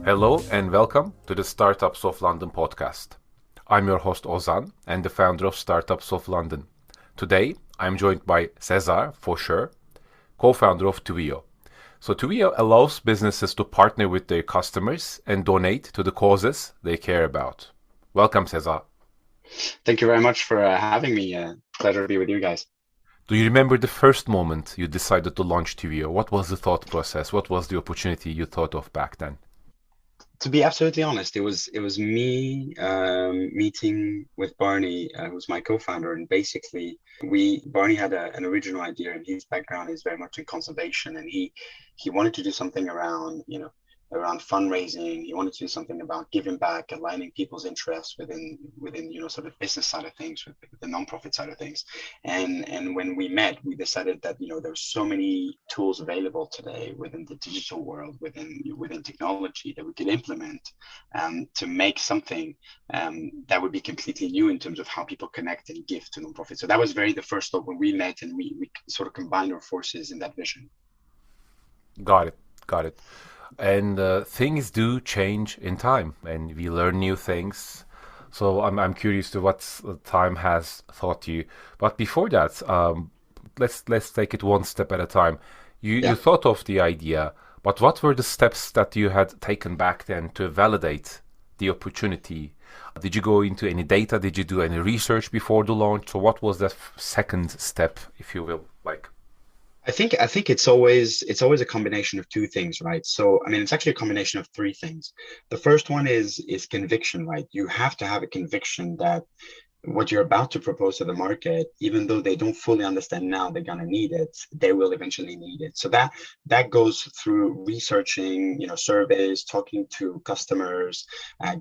Hello and welcome to the Startups of London podcast. I'm your host Ozan and the founder of Startups of London. Today I'm joined by Cesar Faucheur, co-founder of Twio. So Twio allows businesses to partner with their customers and donate to the causes they care about. Welcome, Cesar. Thank you very much for having me. Pleasure to be with you guys. Do you remember the first moment you decided to launch Twio? What was the thought process? What was the opportunity you thought of back then? To be absolutely honest, it was me meeting with Barney, who's my co-founder, and basically Barney had an original idea, and his background is very much in conservation, and he wanted to do something around fundraising. He wanted to do something about giving back, aligning people's interests within sort of business side of things, with the nonprofit side of things. And when we met, we decided that there's so many tools available today within the digital world, within technology, that we could implement to make something that would be completely new in terms of how people connect and give to nonprofits. So that was the first thought when we met, and we sort of combined our forces in that vision. Got it. And things do change in time, and we learn new things. So I'm curious to what time has taught you. But before that, let's take it one step at a time. You thought of the idea, but what were the steps that you had taken back then to validate the opportunity? Did you go into any data? Did you do any research before the launch? So what was that second step, if you will, like? I think it's always a combination of two things, right? So I mean, it's actually a combination of three things. The first one is conviction, right? You have to have a conviction that what you're about to propose to the market, even though they don't fully understand now they're gonna need it, they will eventually need it. So that goes through researching, surveys, talking to customers,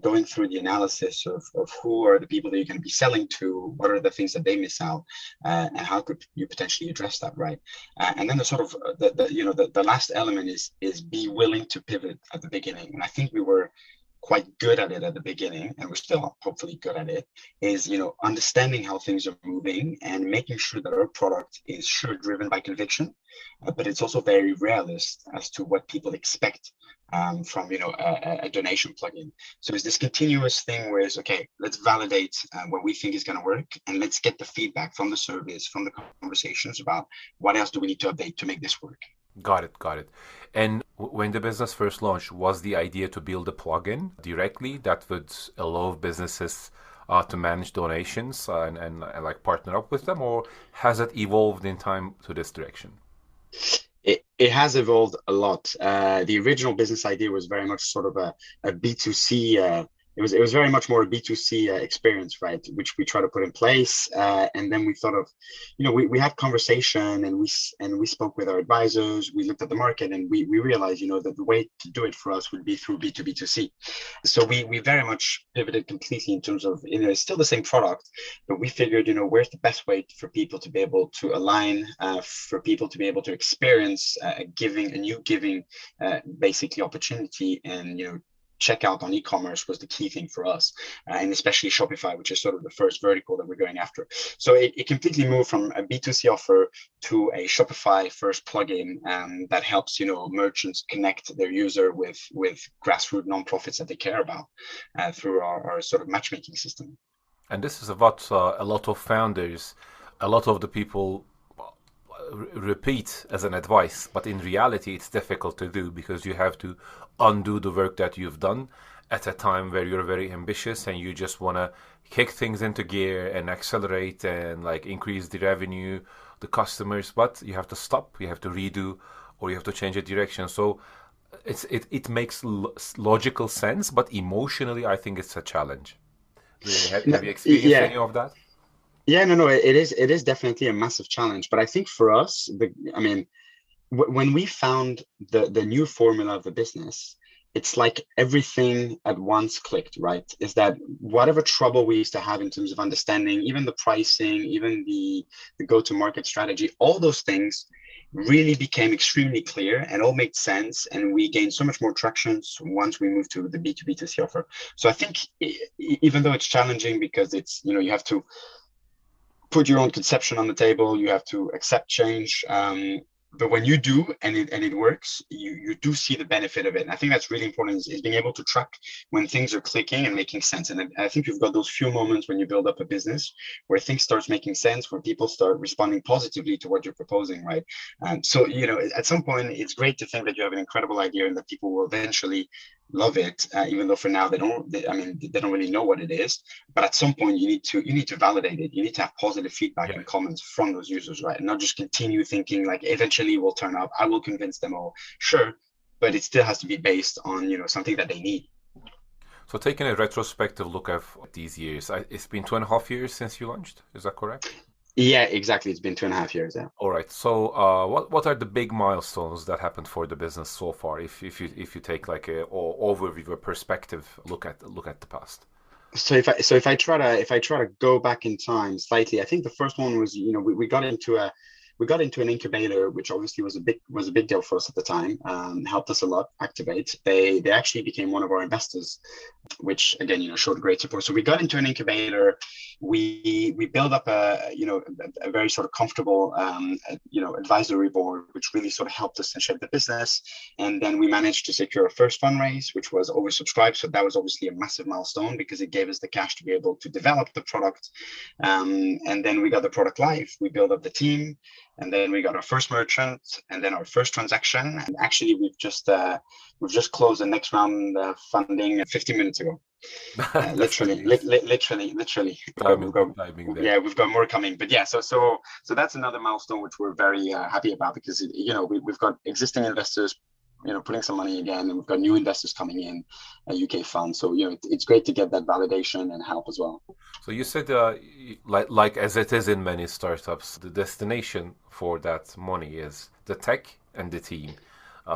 going through the analysis of who are the people that you're going to be selling to, what are the things that they miss out, and how could you potentially address that, right? And then the sort of the last element is be willing to pivot at the beginning. And I think we were quite good at it at the beginning, and we're still hopefully good at it, is understanding how things are moving and making sure that our product is driven by conviction, but it's also very realist as to what people expect from a donation plugin. So it's this continuous thing where it's okay, let's validate what we think is going to work, and let's get the feedback from the surveys, from the conversations about what else do we need to update to make this work. Got it. And when the business first launched, was the idea to build a plugin directly that would allow businesses to manage donations and like partner up with them, or has it evolved in time to this direction? It has evolved a lot. The original business idea was very much sort of a B2C. It was very much more a B2C experience, right? Which we try to put in place, and then we thought of, we had conversation, and we spoke with our advisors. We looked at the market, and we realized, that the way to do it for us would be through B2B2C. So we very much pivoted completely in terms of, it's still the same product, but we figured, where's the best way for people to be able to align, for people to be able to experience a new giving, basically opportunity, and checkout on e-commerce was the key thing for us, and especially Shopify, which is sort of the first vertical that we're going after. So it completely moved from a B2C offer to a Shopify first plugin that helps merchants connect their user with grassroots nonprofits that they care about through our sort of matchmaking system. And this is what a lot of founders, a lot of the people repeat as an advice, but in reality it's difficult to do because you have to undo the work that you've done at a time where you're very ambitious and you just want to kick things into gear and accelerate and like increase the revenue, the customers, but you have to stop, you have to redo, or you have to change the direction. So it makes logical sense, but emotionally I think it's a challenge. Have you experienced any of that? Yeah, no, it is definitely a massive challenge. But I think for us, when we found the new formula of the business, it's like everything at once clicked, right? Is that whatever trouble we used to have in terms of understanding, even the pricing, even the go-to-market strategy, all those things really became extremely clear and all made sense. And we gained so much more traction once we moved to the B2B2C offer. So I think even though it's challenging because it's, you have to put your own conception on the table. You have to accept change. But when you do and it works, you do see the benefit of it. And I think that's really important is being able to track when things are clicking and making sense. And I think you've got those few moments when you build up a business where things starts making sense, where people start responding positively to what you're proposing, right? So, at some point, it's great to think that you have an incredible idea and that people will eventually love it, even though for now they don't really know what it is. But at some point, you need to validate it. You need to have positive feedback Yeah. and comments from those users, right? And not just continue thinking like eventually will turn up. I will convince them all. Sure, but it still has to be based on something that they need. So taking a retrospective look at these years, it's been 2.5 years since you launched. Is that correct? Yeah, exactly. It's been 2.5 years. Yeah. All right. So, what are the big milestones that happened for the business so far? If you take like a overview, a perspective, look at the past. So if I try to go back in time slightly, I think the first one was we got into an incubator, which obviously was a big deal for us at the time. Helped us a lot activate. They actually became one of our investors, which again showed great support. So we got into an incubator. We built up a very sort of comfortable advisory board, which really sort of helped us and shape the business. And then we managed to secure our first fundraise, which was oversubscribed. So that was obviously a massive milestone because it gave us the cash to be able to develop the product. And then we got the product live. We built up the team, and then we got our first merchant, and then our first transaction. And actually, we've just closed the next round of funding 15 minutes ago. That's Literally, amazing. literally. Timing, good timing there. Yeah, we've got more coming. But yeah, so that's another milestone which we're very happy about because we've got existing investors, putting some money again, and we've got new investors coming in, a UK fund. So it's great to get that validation and help as well. So you said, like as it is in many startups, the destination for that money is the tech and the team.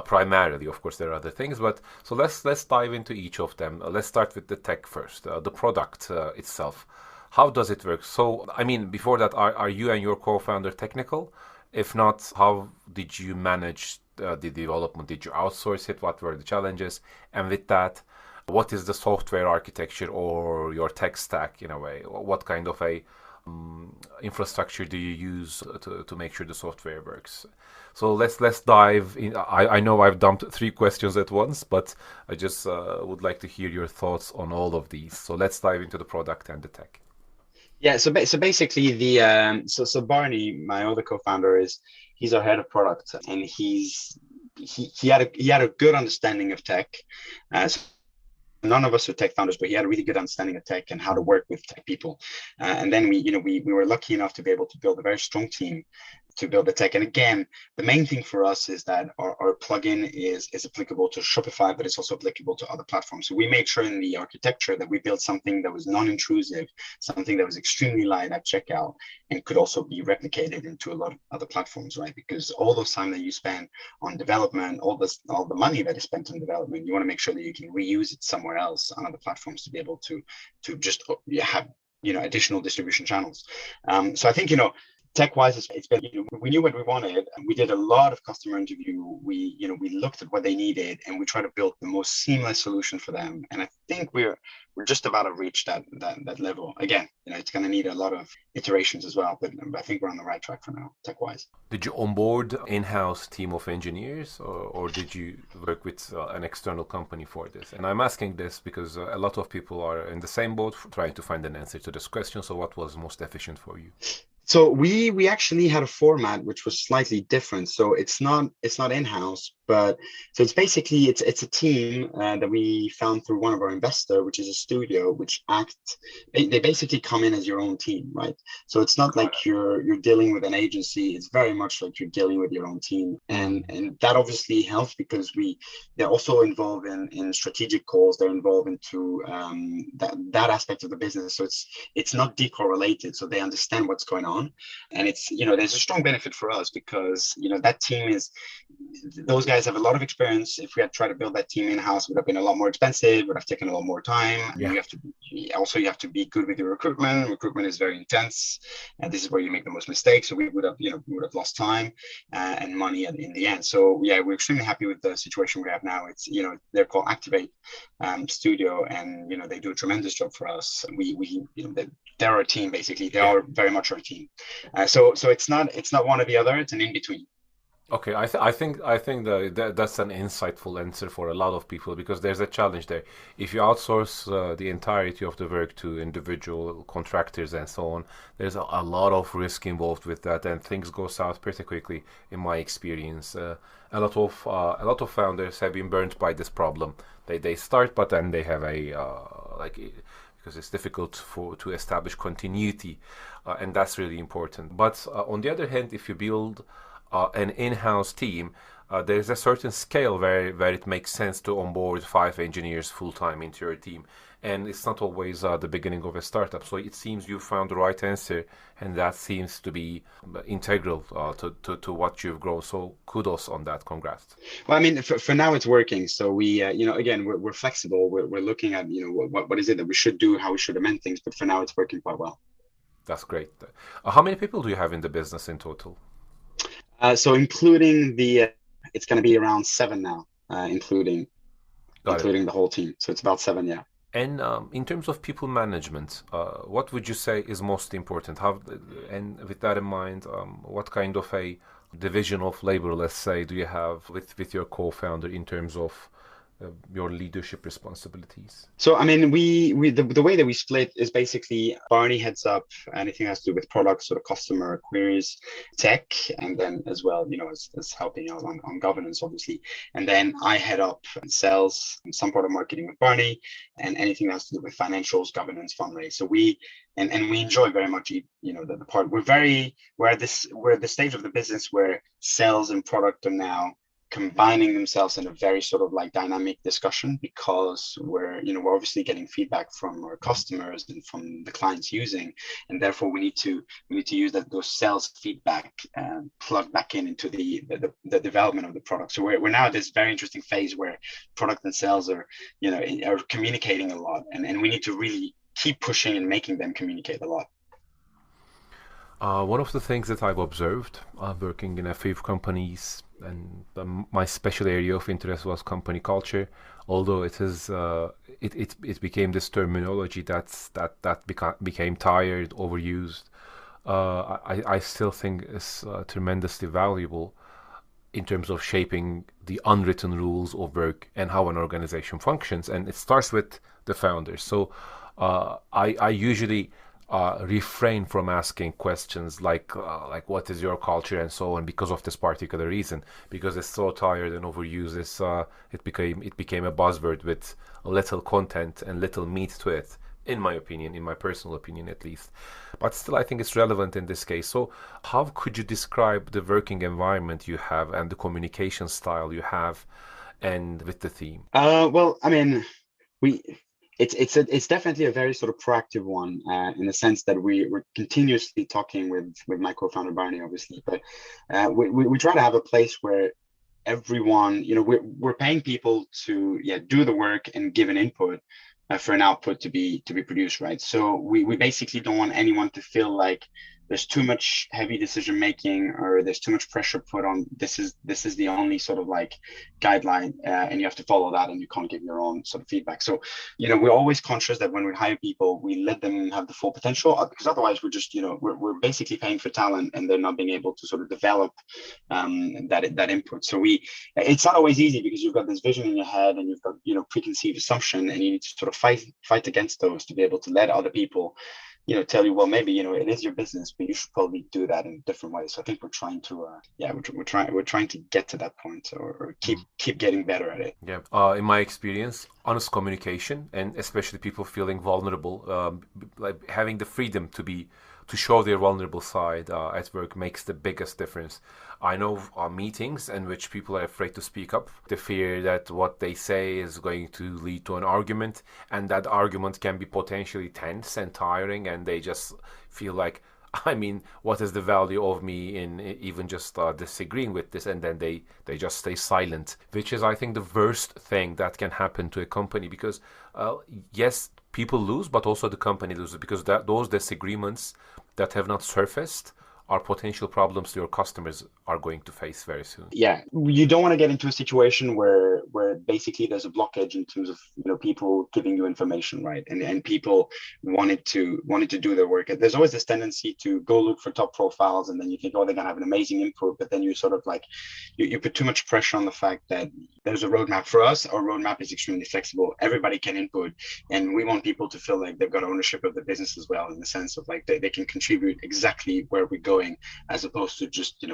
Primarily, of course, there are other things, but so let's dive into each of them. Let's start with the tech first, the product itself. How does it work? So, I mean, before that, are you and your co-founder technical? If not, how did you manage the development? Did you outsource it? What were the challenges? And with that, what is the software architecture or your tech stack in a way? What kind of a infrastructure do you use to make sure the software works? So let's dive in. I know I've dumped three questions at once, but I just would like to hear your thoughts on all of these. So let's dive into the product and the tech. Yeah, so basically so Barney, my other co-founder, he's our head of product, and he had a good understanding of tech. So none of us are tech founders, but he had a really good understanding of tech and how to work with tech people. And then we were lucky enough to be able to build a very strong team to build the tech. And again, the main thing for us is that our plugin is applicable to Shopify, but it's also applicable to other platforms. So we made sure in the architecture that we built something that was non-intrusive, something that was extremely light at checkout, and could also be replicated into a lot of other platforms, right? Because all those time that you spend on development, all the money that is spent on development, you want to make sure that you can reuse it somewhere else on other platforms to be able to just have additional distribution channels. So I think tech wise, it's been, we knew what we wanted, and we did a lot of customer interview. We looked at what they needed, and we tried to build the most seamless solution for them. And I think we're just about to reach that level. Again, it's going to need a lot of iterations as well, but I think we're on the right track for now, tech wise. Did you onboard in-house team of engineers, or did you work with an external company for this? And I'm asking this because a lot of people are in the same boat trying to find an answer to this question. So what was most efficient for you? So we actually had a format which was slightly different. So it's not in-house, but so it's a team that we found through one of our investor, which is a studio, which they basically come in as your own team, right? So it's not like you're dealing with an agency. It's very much like you're dealing with your own team, and that obviously helps because they're also involved in strategic calls. They're involved into that aspect of the business. So it's not decorrelated. So they understand what's going on. And it's there's a strong benefit for us because that team those guys guys have a lot of experience. If we had tried to build that team in-house, it would have been a lot more expensive, would have taken a lot more time. And Yeah. you have to be good with your recruitment. Recruitment is very intense, and this is where you make the most mistakes. So we would have lost time and money in the end. So yeah, we're extremely happy with the situation we have now. It's, they're called Activate Studio, and they do a tremendous job for us. They're our team basically. They are very much our team. So it's not one or the other. It's an in between. Okay, I think that's an insightful answer for a lot of people, because there's a challenge there. If you outsource the entirety of the work to individual contractors and so on, there's a lot of risk involved with that, and things go south pretty quickly. In my experience, a lot of founders have been burnt by this problem. They start, but then they have because it's difficult to establish continuity, and that's really important. But on the other hand, if you build an in-house team, there's a certain scale where it makes sense to onboard 5 engineers full-time into your team. And it's not always the beginning of a startup. So it seems you found the right answer, and that seems to be integral to what you've grown. So kudos on that. Congrats. Well, I mean, for now it's working. So we, again, we're flexible. We're looking at, what is it that we should do, how we should amend things. But for now, it's working quite well. That's great. How many people do you have in the business in total? So including it's going to be around 7 now, including the whole team. So it's about 7, yeah. And in terms of people management, what would you say is most important? And with that in mind, what kind of a division of labor, let's say, do you have with your co-founder in terms of your leadership responsibilities? So, I mean, the way that we split is basically Barney heads up anything that has to do with products, sort of customer queries, tech, and then as well, as helping out on governance, obviously. And then I head up sales, some product marketing with Barney, and anything that has to do with financials, governance, fundraise. So we enjoy very much, the part. We're at the stage of the business where sales and product are now combining themselves in a very sort of like dynamic discussion, because we're obviously getting feedback from our customers and from the clients using, and therefore we need to use those sales feedback and plug back into the development of the product. So we're now at this very interesting phase where product and sales are communicating a lot, and we need to really keep pushing and making them communicate a lot. One of the things that I've observed working in a few companies, and my special area of interest was company culture, although it became this terminology that became tired, overused. I still think it's tremendously valuable in terms of shaping the unwritten rules of work and how an organization functions, and it starts with the founders. So I usually refrain from asking questions like what is your culture and so on, because of this particular reason, because it's so tired and overused. It became a buzzword with little content and little meat to it, in my opinion, in my personal opinion at least. But still, I think it's relevant in this case. So how could you describe the working environment you have and the communication style you have and with the team? Well, I mean, it's definitely a very sort of proactive one, in the sense that we're continuously talking with my co-founder Barney, obviously, but we try to have a place where everyone, we're paying people to do the work and give an input for an output to be produced, right? So we basically don't want anyone to feel like there's too much heavy decision making, or there's too much pressure put on. This is the only sort of like guideline, and you have to follow that, and you can't give your own sort of feedback. So we're always conscious that when we hire people, we let them have the full potential, because otherwise we're just we're basically paying for talent, and they're not being able to sort of develop that input. So it's not always easy, because you've got this vision in your head, and you've got preconceived assumption, and you need to sort of fight against those to be able to let other people tell you, well, maybe it is your business, but you should probably do that in a different way. So I think we're trying to we're trying to get to that point, or keep getting better at it. Yeah. In my experience, honest communication, and especially people feeling vulnerable, like having the freedom to show their vulnerable side at work, makes the biggest difference. I know meetings in which people are afraid to speak up. They fear that what they say is going to lead to an argument, and that argument can be potentially tense and tiring, and they just feel like, I mean, what is the value of me in even just disagreeing with this? And then they just stay silent, which is, I think, the worst thing that can happen to a company because, yes, people lose, but also the company loses because those disagreements that have not surfaced are potential problems your customers are going to face very soon. Yeah, you don't want to get into a situation where basically there's a blockage in terms of people giving you information, right? And people wanted to do their work. There's always this tendency to go look for top profiles, and then you think, oh, they're gonna have an amazing input, but then you sort of like you put too much pressure on the fact that there's a roadmap. For us, our roadmap is extremely flexible. Everybody can input, and we want people to feel like they've got ownership of the business as well, in the sense of like they can contribute exactly where we're going, as opposed to just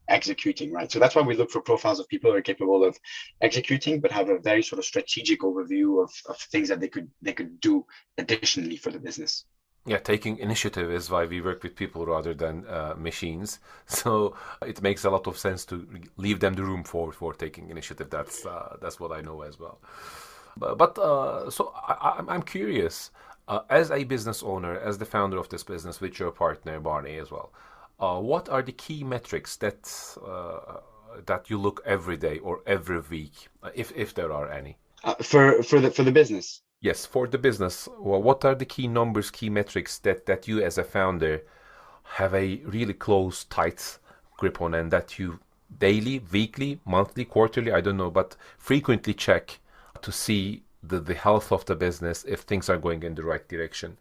executing, right? So that's why we look for profiles of people who are capable of executing, but have a very sort of strategic overview of things that they could do additionally for the business. Yeah, taking initiative is why we work with people rather than machines. So it makes a lot of sense to leave them the room for taking initiative. That's what I know as well. I'm curious, as a business owner, as the founder of this business with your partner Barney as well. What are the key metrics that you look every day or every week, if there are any? For the business. Yes, for the business. Well, what are the key numbers, key metrics that you as a founder have a really close, tight grip on, and that you daily, weekly, monthly, quarterly, I don't know, but frequently check to see the health of the business, if things are going in the right direction?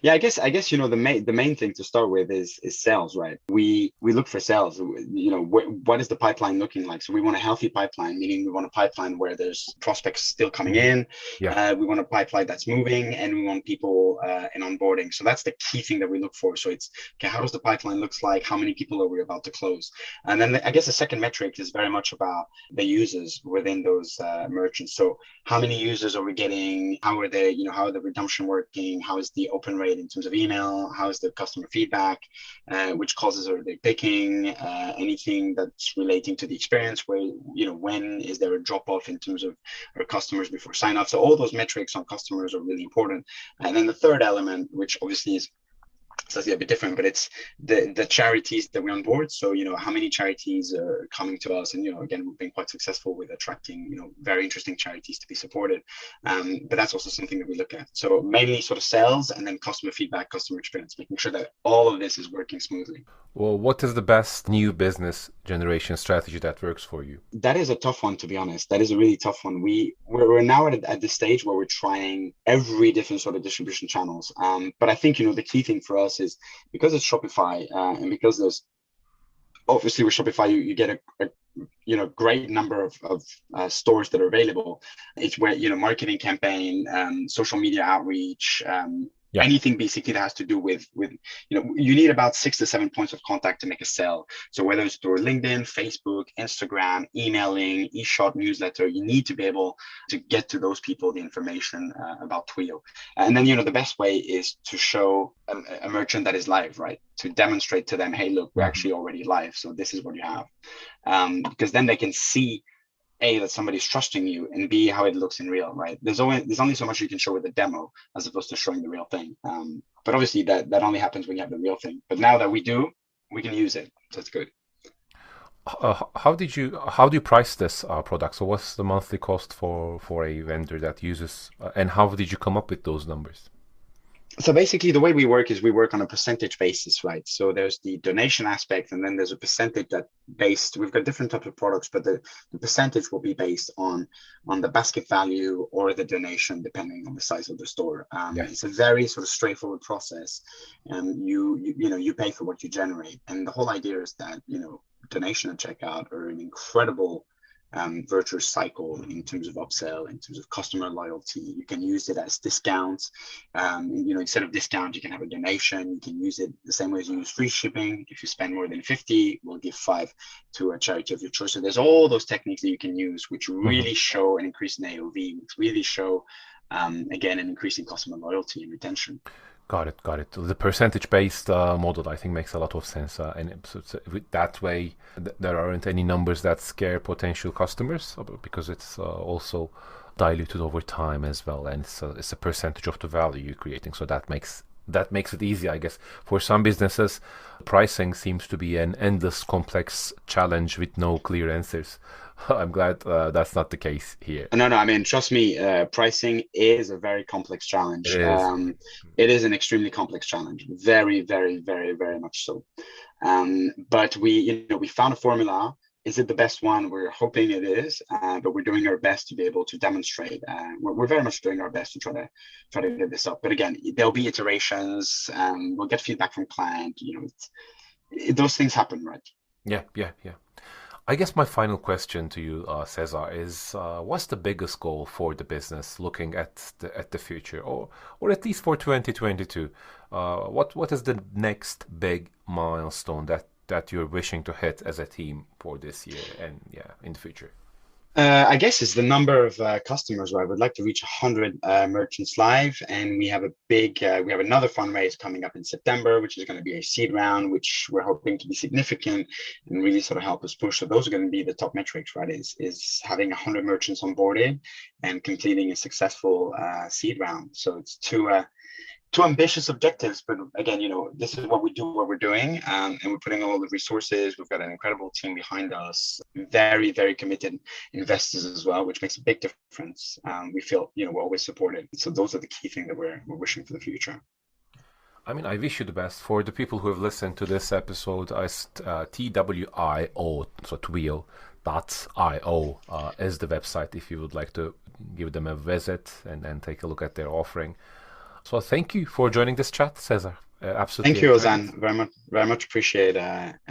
Yeah, I guess the main thing to start with is sales, right? We look for sales. What is the pipeline looking like? So we want a healthy pipeline, meaning we want a pipeline where there's prospects still coming in. Yeah. We want a pipeline that's moving, and we want people in onboarding. So that's the key thing that we look for. So it's okay. How does the pipeline looks like? How many people are we about to close? And then I guess the second metric is very much about the users within those merchants. So how many users are we getting? How are they? How are the redemption working? How is the open rate in terms of email? How is the customer feedback? Which causes are they picking? Anything that's relating to the experience, where when is there a drop off in terms of our customers before sign up? So all those metrics on customers are really important. And then the third element, which obviously is slightly a bit different, but it's the charities that we onboard. So how many charities are coming to us, and again, we've been quite successful with attracting very interesting charities to be supported. But that's also something that we look at. So mainly sort of sales, and then customer feedback, customer experience, making sure that all of this is working smoothly. Well, what is the best new business generation strategy that works for you? That is a tough one, to be honest. That is a really tough one. We're now at the stage where we're trying every different sort of distribution channels. But I think the key thing for us is, because it's Shopify, and because there's obviously with Shopify you get a great number of stores that are available. It's where marketing campaign, social media outreach, anything basically that has to do with you need about 6 to 7 points of contact to make a sale. So whether it's through LinkedIn, Facebook, Instagram, emailing, e-shot, newsletter, you need to be able to get to those people the information about Twio. And then the best way is to show a merchant that is live, right? To demonstrate to them, hey, look, we're actually already live, so this is what you have. Because then they can see A, that somebody's trusting you, and B, how it looks in real, right? There's only so much you can show with a demo as opposed to showing the real thing. But obviously that only happens when you have the real thing. But now that we can use it. So it's good. How do you price this product? So what's the monthly cost for a vendor that uses, and how did you come up with those numbers? So basically the way we work is we work on a percentage basis, right? So there's the donation aspect, and then there's a percentage we've got different types of products, but the percentage will be based on the basket value or the donation, depending on the size of the store. It's a very sort of straightforward process, and you pay for what you generate. And the whole idea is that, donation and checkout are an incredible virtuous cycle in terms of upsell, in terms of customer loyalty. You can use it as discounts. Instead of discount, you can have a donation. You can use it the same way as you use free shipping. If you spend more than 50, we'll give 5 to a charity of your choice. So there's all those techniques that you can use, which really show an increase in AOV, which really show, again, an increase in customer loyalty and retention. Got it. The percentage-based model, I think, makes a lot of sense. That way, there aren't any numbers that scare potential customers, because it's also diluted over time as well, and it's a percentage of the value you're creating. So that makes that makes it easy, I guess. For some businesses, pricing seems to be an endless complex challenge with no clear answers. I'm glad that's not the case here. No, I mean, trust me, pricing is a very complex challenge. It is. It is an extremely complex challenge, very, very, very, very much so. But we found a formula. Is it the best one? We're hoping it is, but we're doing our best to be able to demonstrate. We're very much doing our best to try to get this up. But again, there'll be iterations. We'll get feedback from client. Those things happen, right? Yeah. I guess my final question to you, Cesar, is what's the biggest goal for the business looking at the future, or at least for 2022? What is the next big milestone that you're wishing to hit as a team for this year and in the future? I guess it's the number of customers. Right, we'd like to reach 100 merchants live, and we have we have another fundraise coming up in September, which is going to be a seed round, which we're hoping to be significant and really sort of help us push. So those are going to be the top metrics, right? Is having 100 merchants onboarded and completing a successful seed round. So it's two ambitious objectives, but again, this is what we do, what we're doing, and we're putting all the resources. We've got an incredible team behind us, very, very committed investors as well, which makes a big difference. We feel, we're always supported. So those are the key things that we're wishing for the future. I mean, I wish you the best. For the people who have listened to this episode, TWIO, so Twio.io is the website if you would like to give them a visit and take a look at their offering. So thank you for joining this chat, Cesar. Absolutely. Thank you, Ozan. Very much appreciate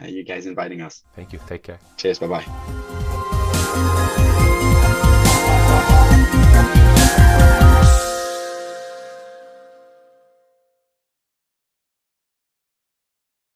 you guys inviting us. Thank you. Take care. Cheers. Bye-bye.